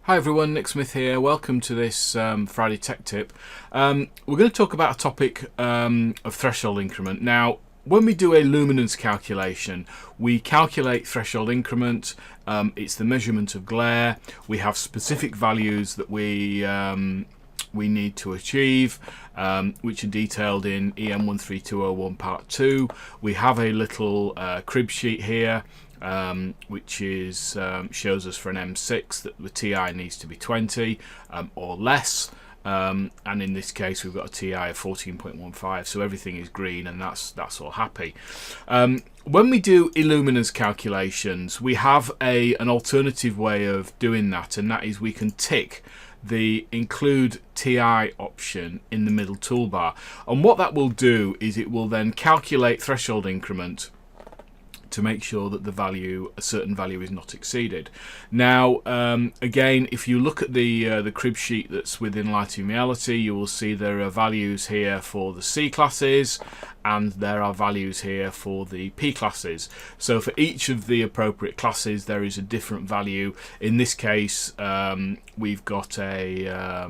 Hi everyone, Nick Smith here. Welcome to this Friday Tech Tip. We're going to talk about a topic of threshold increment. Now, when we do a luminance calculation, we calculate threshold increment. It's the measurement of glare. We have specific values that we need to achieve, which are detailed in EN 13201 Part 2. We have a little crib sheet here, which is shows us for an M6 that the TI needs to be 20 or less, and in this case we've got a TI of 14.15, so everything is green and that's all happy. When we do illuminance calculations, we have an alternative way of doing that, and that is we can tick the include TI option in the middle toolbar, and what that will do is it will then calculate threshold increment to make sure that a certain value is not exceeded. Now, again, if you look at the crib sheet that's within Lighting Reality, you will see there are values here for the C classes, and there are values here for the P classes. So for each of the appropriate classes, there is a different value. In this case, we've got a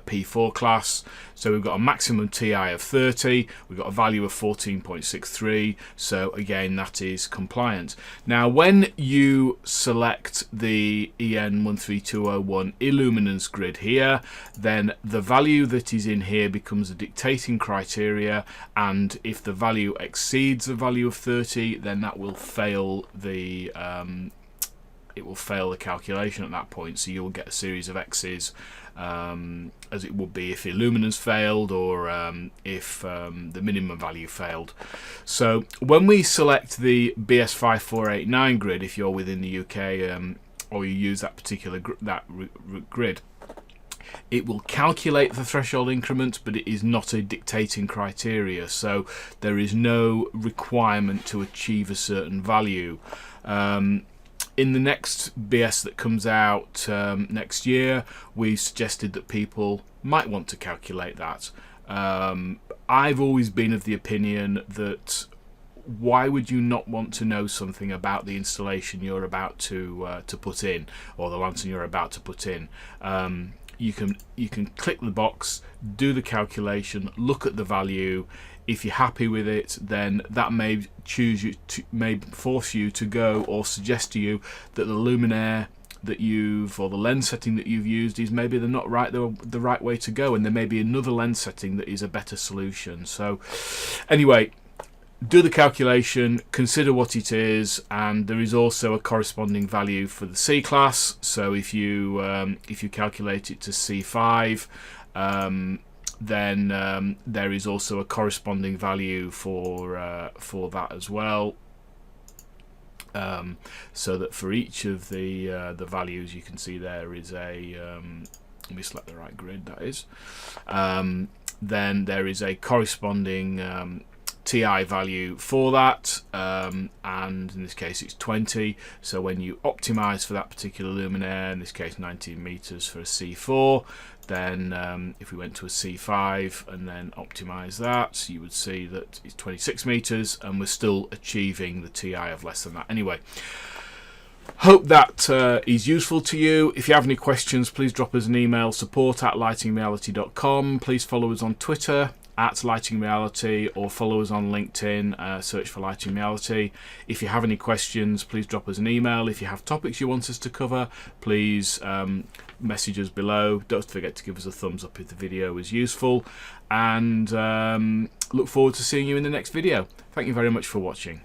P4 class, so we've got a maximum TI of 30, we've got a value of 14.63, so again that is compliant. Now when you select the EN 13201 illuminance grid here, then the value that is in here becomes a dictating criteria, and if the value exceeds the value of 30, then that will fail the calculation at that point, so you'll get a series of X's, as it would be if illuminance failed, or if the minimum value failed. So when we select the BS5489 grid, if you're within the UK or you use that particular grid, it will calculate the threshold increment, but it is not a dictating criteria, so there is no requirement to achieve a certain value. In the next BS that comes out next year, we suggested that people might want to calculate that. I've always been of the opinion that why would you not want to know something about the installation you're about to put in, or the lantern you're about to put in? You can click the box, do the calculation, look at the value. If you're happy with it, then that may force you to go, or suggest to you that the luminaire that or the lens setting that you've used is maybe the right way to go, and there may be another lens setting that is a better solution. So anyway, do the calculation, consider what it is, and there is also a corresponding value for the C class. So if you calculate it to C5, then there is also a corresponding value for that as well. So that for each of the values, you can see there is a let me select the right grid, that is, then there is a corresponding TI value for that, and in this case it's 20. So when you optimize for that particular luminaire, in this case 19 meters for a C4, then if we went to a C5 and then optimize that, you would see that it's 26 meters, and we're still achieving the TI of less than that. Anyway, hope that is useful to you. If you have any questions, please drop us an email, support@lightingreality.com. Please follow us on Twitter @Lighting Reality, or follow us on LinkedIn, search for Lighting Reality. If you have any questions, please drop us an email. If you have topics you want us to cover, please message us below. Don't forget to give us a thumbs up if the video was useful, and look forward to seeing you in the next video. Thank you very much for watching.